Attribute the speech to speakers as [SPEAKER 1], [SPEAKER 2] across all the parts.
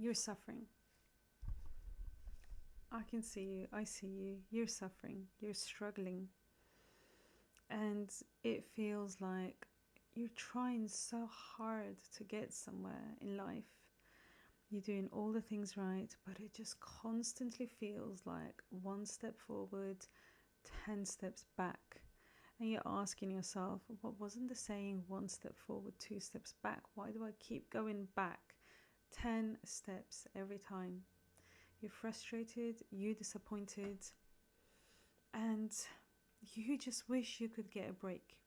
[SPEAKER 1] You're suffering. I can see you. I see you. You're suffering. You're struggling. And it feels like you're trying so hard to get somewhere in life. You're doing all the things right, but it just constantly feels like one step forward, 10 steps back. And you're asking yourself, what wasn't the saying, one step forward, 2 steps back? Why do I keep going back 10 steps every time? You're frustrated, you're disappointed, and you just wish you could get a break.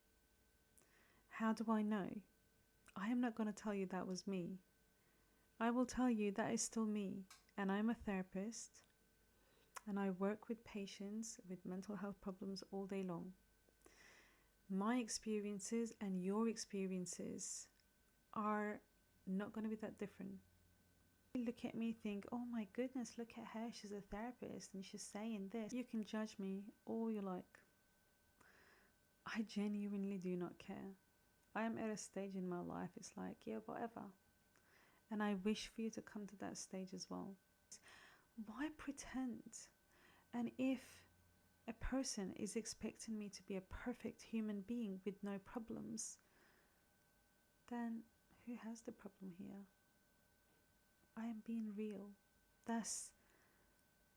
[SPEAKER 1] How do I know? I am not going to tell you that was me. I will tell you that is still me, and I'm a therapist, and I work with patients with mental health problems all day long. My experiences and your experiences are not going to be that different. Look at me, think, oh my goodness, look at her, she's a therapist and she's saying this. You can judge me all you like. I genuinely do not care. I am at a stage in my life, it's like, yeah, whatever. And I wish for you to come to that stage as well. Why pretend? And if a person is expecting me to be a perfect human being with no problems, then who has the problem here? I am being real. That's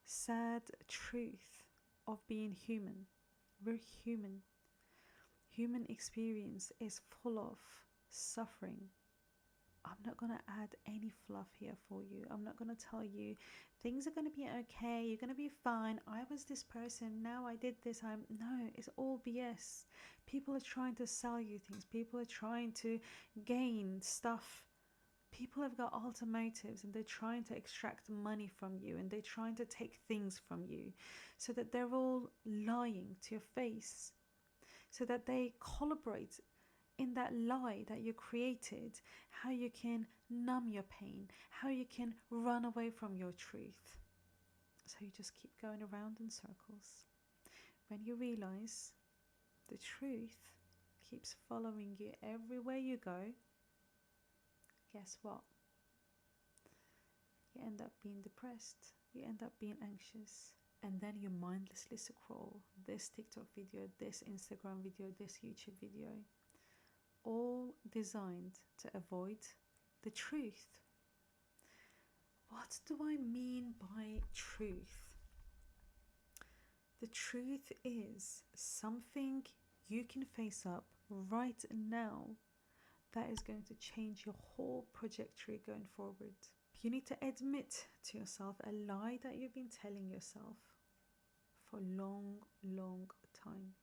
[SPEAKER 1] sad truth of being human. We're human. Human experience is full of suffering. I'm not going to add any fluff here for you. I'm not going to tell you things are going to be okay, you're going to be fine. I was this person, now I did this. No, it's all BS. People are trying to sell you things. People are trying to gain stuff. People have got ulterior motives and they're trying to extract money from you and they're trying to take things from you so that they're all lying to your face, so that they collaborate in that lie that you created, how you can numb your pain, how you can run away from your truth. So you just keep going around in circles. When you realize the truth keeps following you everywhere you go, guess what? You end up being depressed, you end up being anxious, and then you mindlessly scroll this TikTok video, this Instagram video, this YouTube video, all designed to avoid the truth. What do I mean by truth? The truth is something you can face up right now that is going to change your whole trajectory going forward. You need to admit to yourself a lie that you've been telling yourself for a long, long time.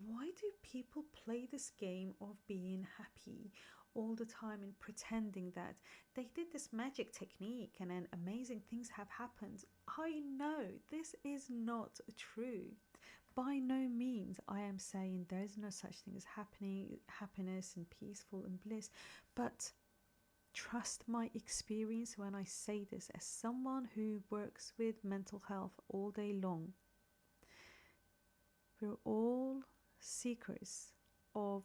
[SPEAKER 1] Why do people play this game of being happy all the time and pretending that they did this magic technique and then amazing things have happened? I know this is not true. By no means I am saying there is no such thing as happiness and peaceful and bliss, but trust my experience when I say this as someone who works with mental health all day long. We're all seekers of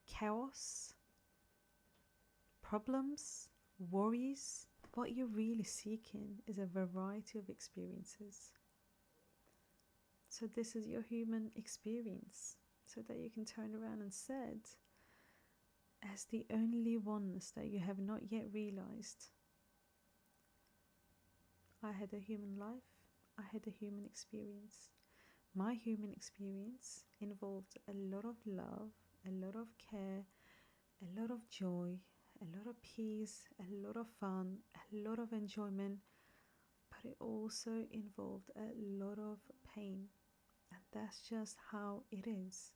[SPEAKER 1] chaos, problems, worries. What you're really seeking is a variety of experiences. So this is your human experience, so that you can turn around and say, as the only oneness that you have not yet realized, I had a human life, I had a human experience. My human experience involved a lot of love, a lot of care, a lot of joy, a lot of peace, a lot of fun, a lot of enjoyment, but it also involved a lot of pain. And that's just how it is.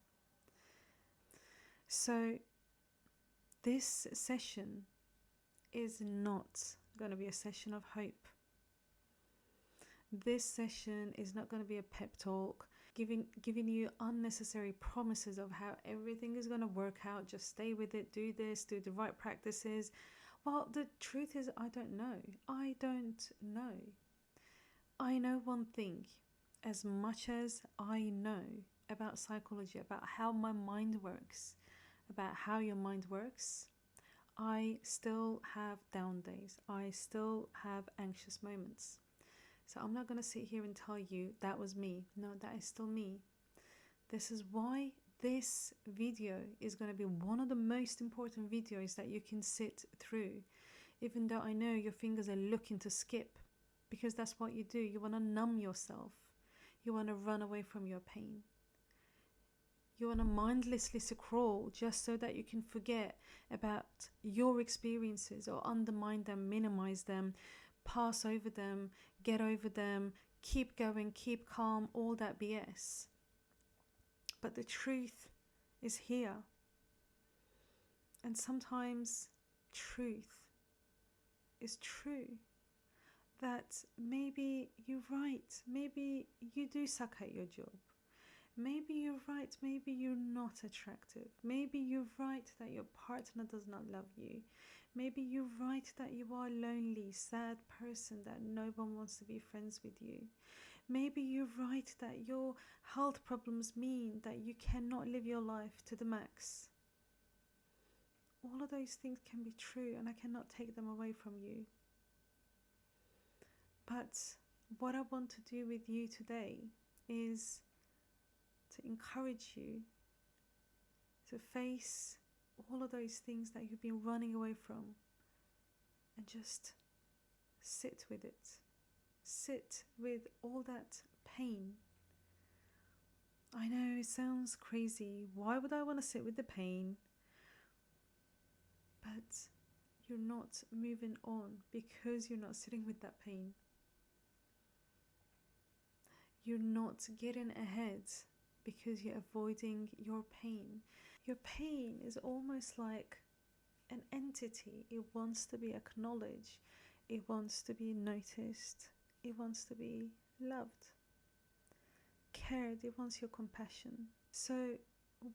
[SPEAKER 1] So this session is not going to be a session of hope. This session is not going to be a pep talk, giving you unnecessary promises of how everything is going to work out. Just stay with it, do this, do the right practices. Well, the truth is, I don't know. I don't know. I know one thing. As much as I know about psychology, about how my mind works, about how your mind works, I still have down some days. I still have anxious moments. So I'm not going to sit here and tell you that was me. No, that is still me. This is why this video is going to be one of the most important videos that you can sit through. Even though I know your fingers are looking to skip, because that's what you do. You want to numb yourself. You want to run away from your pain. You want to mindlessly scroll just so that you can forget about your experiences or undermine them, minimize them, pass over them, get over them, keep going, keep calm, all that BS. But the truth is here. And sometimes truth is true. That maybe you're right. Maybe you do suck at your job. Maybe you're right. Maybe you're not attractive. Maybe you're right that your partner does not love you. Maybe you're right that you are a lonely, sad person, that no one wants to be friends with you. Maybe you're right that your health problems mean that you cannot live your life to the max. All of those things can be true, and I cannot take them away from you. But what I want to do with you today is to encourage you to face all of those things that you've been running away from and just sit with it. Sit with all that pain. I know it sounds crazy. Why would I want to sit with the pain? But you're not moving on because you're not sitting with that pain. You're not getting ahead because you're avoiding your pain. Your pain is almost like an entity. It wants to be acknowledged. It wants to be noticed. It wants to be loved, cared. It wants your compassion. So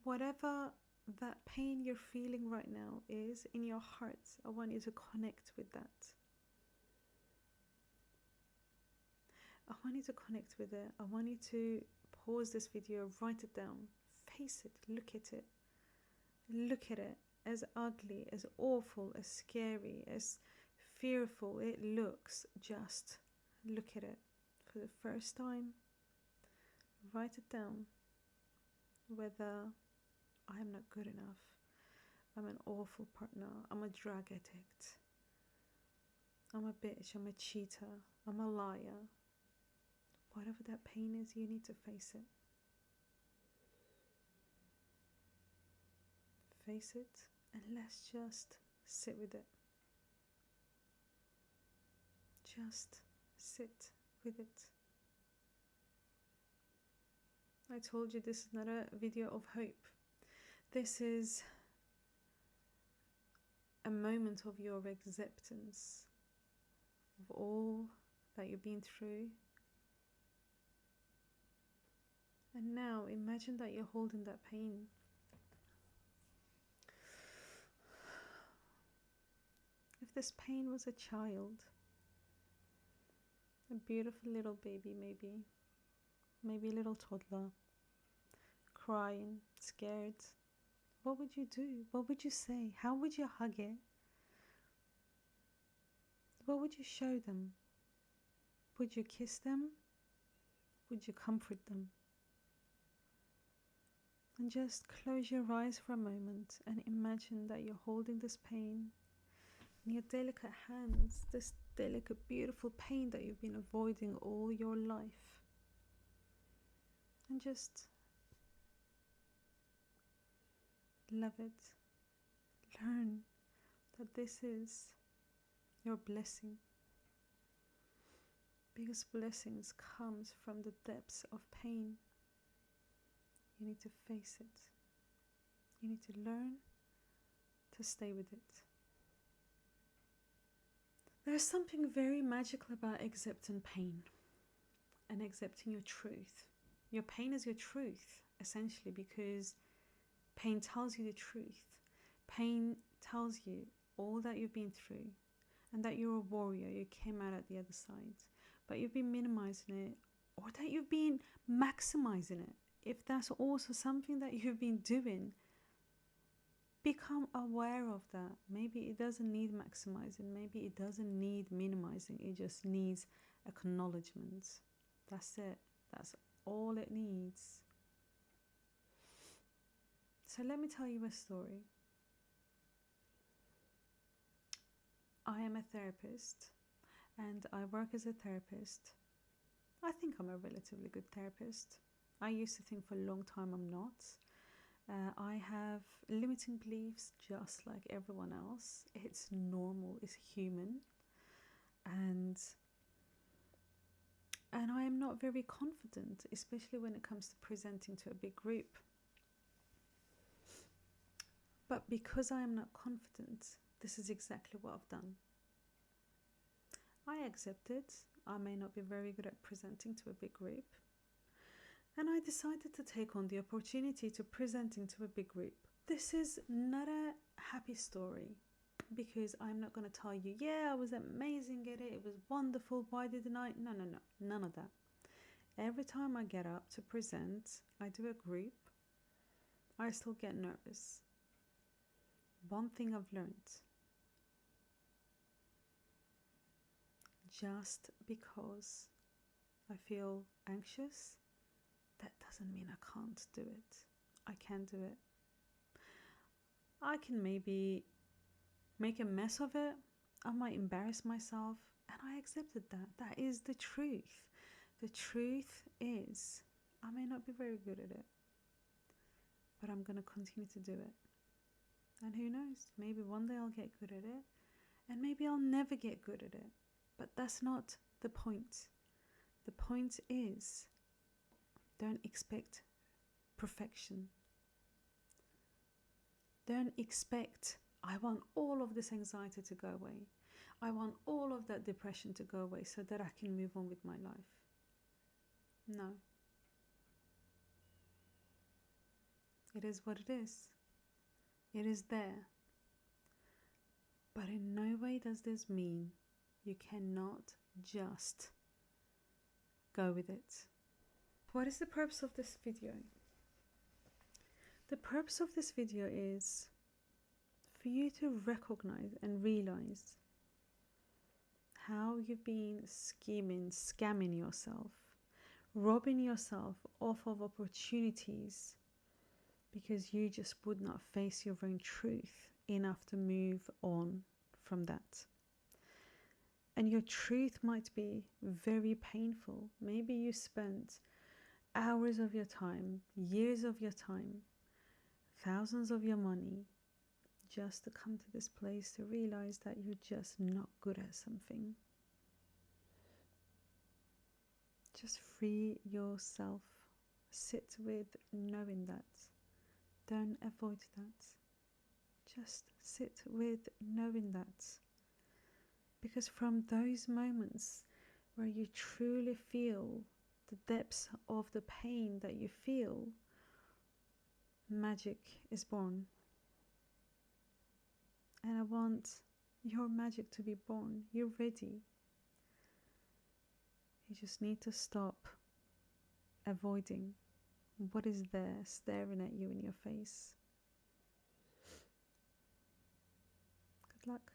[SPEAKER 1] whatever that pain you're feeling right now is in your heart, I want you to connect with that. I want you to connect with it. I want you to pause this video, write it down, face it, look at it. Look at it. As ugly, as awful, as scary, as fearful it looks, just look at it for the first time. Write it down. Whether I am not good enough, I'm an awful partner, I'm a drug addict, I'm a bitch, I'm a cheater, I'm a liar. Whatever that pain is, you need to face it. Face it, and let's just sit with it. Just sit with it. I told you this is not a video of hope. This is a moment of your acceptance of all that you've been through. And now imagine that you're holding that pain. If this pain was a child, a beautiful little baby, maybe a little toddler, crying, scared, what would you do? What would you say? How would you hug it? What would you show them? Would you kiss them? Would you comfort them? And just close your eyes for a moment and imagine that you're holding this pain in your delicate hands, this delicate, beautiful pain that you've been avoiding all your life. And just love it. Learn that this is your blessing. Biggest blessings comes from the depths of pain. You need to face it. You need to learn to stay with it. There's something very magical about accepting pain and accepting your truth. Your pain is your truth, essentially, because pain tells you the truth. Pain tells you all that you've been through and that you're a warrior. You came out at the other side, but you've been minimizing it, or that you've been maximizing it. If that's also something that you've been doing, become aware of that. Maybe it doesn't need maximizing, maybe it doesn't need minimizing, it just needs acknowledgement. That's it. That's all it needs. So let me tell you a story. I am a therapist and I work as a therapist. I think I'm a relatively good therapist. I used to think for a long time I'm not. I have limiting beliefs just like everyone else. It's normal, it's human. And I am not very confident, especially when it comes to presenting to a big group. But because I am not confident, this is exactly what I've done. I accepted I may not be very good at presenting to a big group, and I decided to take on the opportunity to presenting to a big group. This is not a happy story, because I'm not going to tell you, yeah, I was amazing at it, it was wonderful, why didn't I? No, none of that. Every time I get up to present, I do a group, I still get nervous. One thing I've learned: just because I feel anxious, that doesn't mean I can't do it. I can do it. I can maybe make a mess of it. I might embarrass myself, and I accepted that. That is the truth. The truth is, I may not be very good at it, but I'm going to continue to do it. And who knows, maybe one day I'll get good at it, and maybe I'll never get good at it. But that's not the point. The point is, don't expect perfection. Don't expect, I want all of this anxiety to go away. I want all of that depression to go away so that I can move on with my life. No. It is what it is. It is there. But in no way does this mean you cannot just go with it. What is the purpose of this video? The purpose of this video is for you to recognize and realize how you've been scamming yourself, robbing yourself off of opportunities because you just would not face your own truth enough to move on from that. And your truth might be very painful. Maybe you spent hours of your time, years of your time, thousands of your money, just to come to this place to realize that you're just not good at something. Just free yourself. Sit with knowing that. Don't avoid that. Just sit with knowing that. Because from those moments where you truly feel the depths of the pain that you feel, magic is born. And I want your magic to be born. You're ready. You just need to stop avoiding what is there staring at you in your face. Good luck.